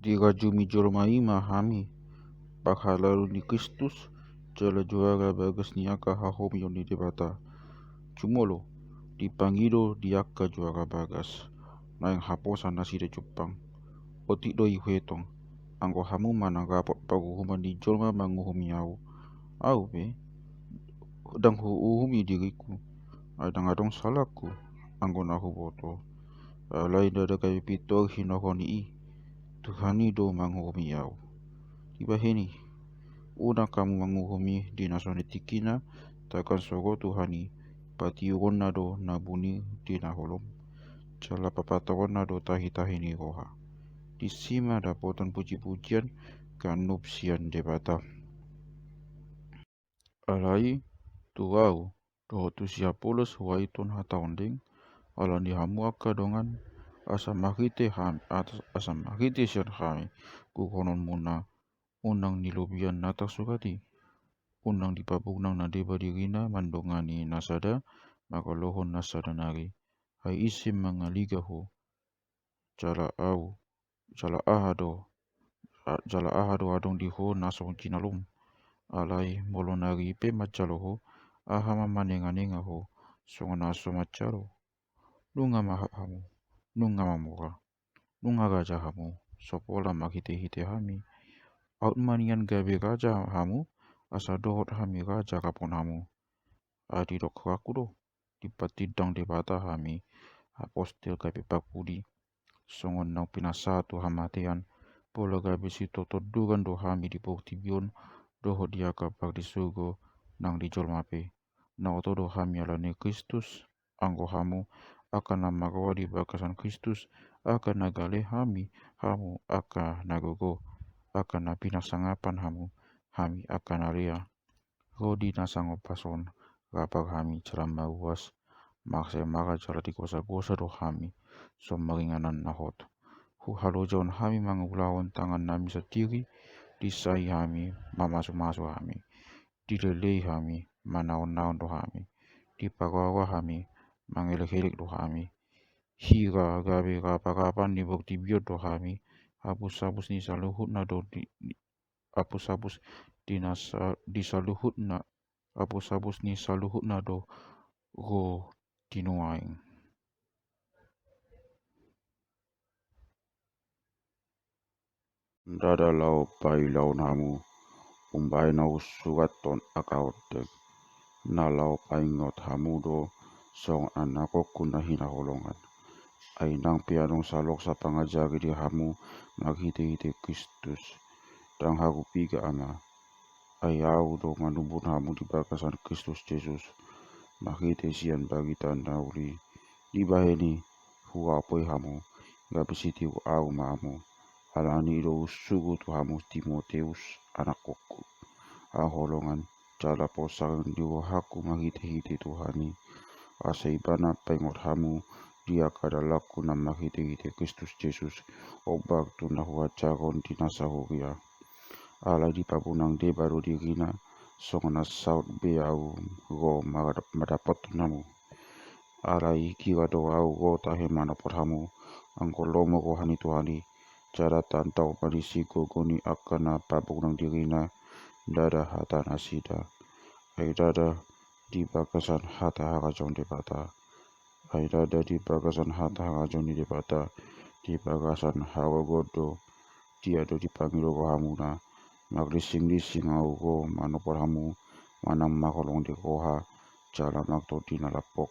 Dirajumi jormai mahami paghalalu ni Kristus jala juara bagas niaka hahom yoni debata cumolo dipangido diaka juara bagas naing haposa nasi de Jepang otik doi huetong anggo hamu manang rapot paguhuman di jorma manguhumi au be dang uhumi diriku adang adong salahku anggo nahu boto alai dada kai pitor hinahoni i Tuhani do manguhumi au tiba heni una kamu manguhumi di nasoni tikina takkan sogo Tuhani patiuronna do nabuni di naholom jala papatoronna do tahi-tahi ni roha disima dapotan puji-pujian kanupsian debata alai tuau do tu siapolos huaiton hataondeng alani hamu aka dongan asa mahite sian kami kukonon muna unang nilobian natak sukati unang dipapunang na deba dirina mandongani nasada makalohon nasada nari hai isim mangaligaho jala ahado adong diho nasong kinalom alai molonari pe macaloho ahama manenga ho songonaso macalo nunga mahamu nunga mamura nunga raja hamu sopola makite-hite hami out manian gabe raja hamu asa dohot hami raja kapon hamu adi dok rakudo dipatidang debata hami apostel gabe pakudi songon nang pinasatu hamatean pola gabe sito todugan do hami di tibion dohot diaka pak di surgo nang di jolmape na otodo hami alane Kristus anggo hamu akan namagawa di bakasan Kristus akan nagale hamu akan nagogo akan napinasangapan hami akan area rodi nasango pason rapag hami ceram mauas maksa maka cara dikosa-kosa do hami so maringanan nahot halojaon hami mangulawan tangan nami sendiri disai hami mamasu-masu hami dilelei hami manaon-naon do hami dipagawa hami mangelek-helek do hami hira gabe rapa-rapan ni bukti biot do hami hapus-hapus ni saluhut na do hapus-hapus di saluhut na hapus-hapus ni saluhut na do go tinuaing dada lau pai lau namu umbai nau surat ton akaotek na lau pai ngot hamu do song anako kuna hina holongan ainang pianong salok sa pangajari di hamu maghite-hite Kristus dang haru piga ama ayau do manubun hamu di bakasan Kristus Yesus maghite sian bagi tanda uli di baheni huapoi hamu gabisiti au mamu alani do sugu tu hamu Timoteus anak kokku aholongan jala posang di haku maghite-hite Tuhani asaibana pengot hamu dia kadalaku na maghite-hite Kristus Yesus obak tu nahua caron dinasahuria ala di papunang de baru dirina songna saut beau go madapat namu alai kiwa do au go tahe manapot hamu angkolomo go hani Tuhani cara tantau palisi gogoni akana papunang dirina dada hata nasida ai dada di bakasan hata harajon debata ai dada di bakasan hata harajon di debata di bakasan hawagodo dia do dipanggil go hamuna maglising-lising au go manopor hamu manang makolong di koha jala magto dinalapok